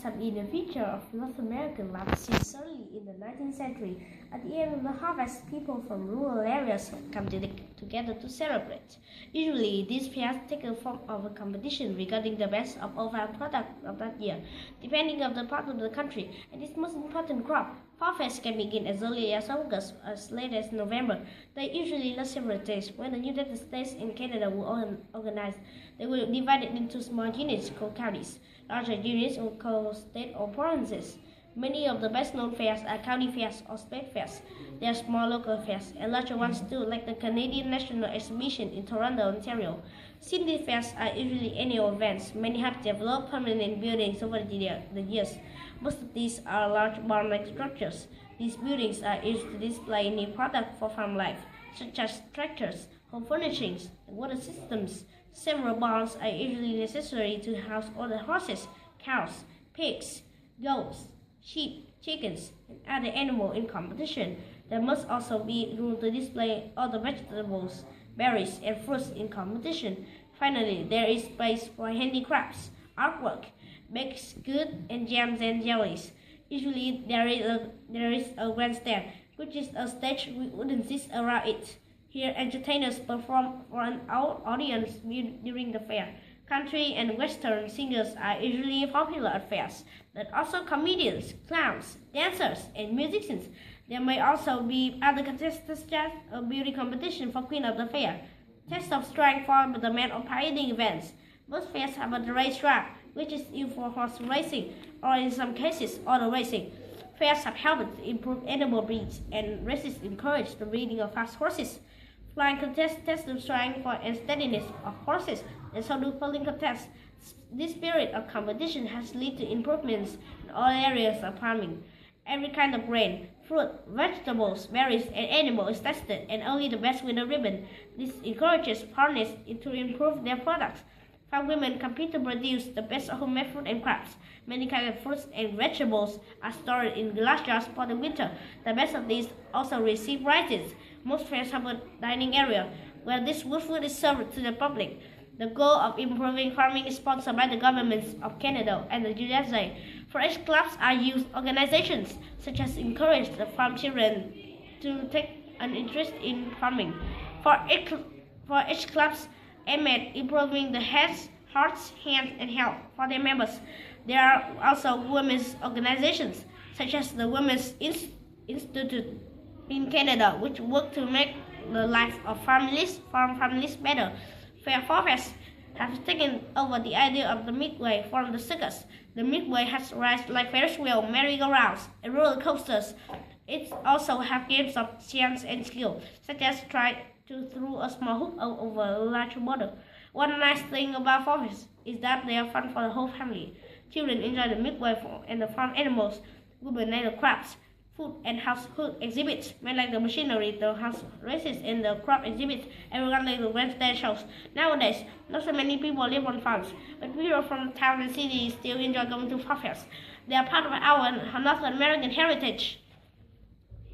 has been a feature of North American life since early in the 19th century. At the end of the harvest, people from rural areas come together to celebrate. Usually, these fairs take the form of a competition regarding the best of overall product of that year, depending on the part of the country and its most important crop. Fall fairs can begin as early as August, as late as November. They usually last several days. When the United States and Canada will organize, they will divide it into small units called counties. Larger units will call states or provinces. Many of the best-known fairs are county fairs or state fairs. There are small local fairs and larger ones too, like the Canadian National Exhibition in Toronto, Ontario. Since these fairs are usually annual events, many have developed permanent buildings over the years. Most of these are large barn-like structures. These buildings are used to display new products for farm life, such as tractors, home furnishings, and water systems. Several barns are usually necessary to house all the horses, cows, pigs, goats, sheep, chickens, and other animals in competition. There must also be room to display all the vegetables, berries, and fruits in competition. Finally, there is space for handicrafts, artwork, baked goods, and jams and jellies. Usually, there is a grandstand, which is a stage with wooden seats around it. Here, entertainers perform for an audience during the fair. Country and Western singers are usually popular at fairs, but also comedians, clowns, dancers, and musicians. There may also be other contestants, such as a beauty competition for Queen of the Fair, tests of strength for the men or parading events. Most fairs have a racetrack, which is used for horse racing, or in some cases, auto racing. Fairs have helped to improve animal breeds, and races encourage the breeding of fast horses. Flying contests test the strength and steadiness of horses, and so do pulling contests. This spirit of competition has led to improvements in all areas of farming. Every kind of grain, fruit, vegetables, berries, and animal is tested, and only the best win a ribbon. This encourages farmers to improve their products. Farm women compete to produce the best homemade fruit and crops. Many kinds of fruits and vegetables are stored in glass jars for the winter. The best of these also receive prizes. Most fairs have a dining area where this good food is served to the public. The goal of improving farming is sponsored by the governments of Canada and the USA. For each clubs are used organizations such as encourage the farm children to take an interest in farming. For each clubs aim at improving the heads, hearts, hands, and health for their members. There are also women's organizations such as the Women's Institute in Canada, which work to make the life of farm families better. Fall fairs have taken over the idea of the midway from the circus. The midway has rides like Ferris wheel, merry-go-rounds, and roller coasters. It also have games of chance and skill, such as try to throw a small hoop over a large bottle. One nice thing about fall fairs is that they are fun for the whole family. Children enjoy the midway and the farm animals. Women like the crafts, food, and household exhibits. Men like the machinery, the house races, and the crop exhibits. Everyone likes the grandstand shows. Nowadays, not so many people live on farms, but people from town and cities still enjoy going to fall fairs. They are part of our North American heritage.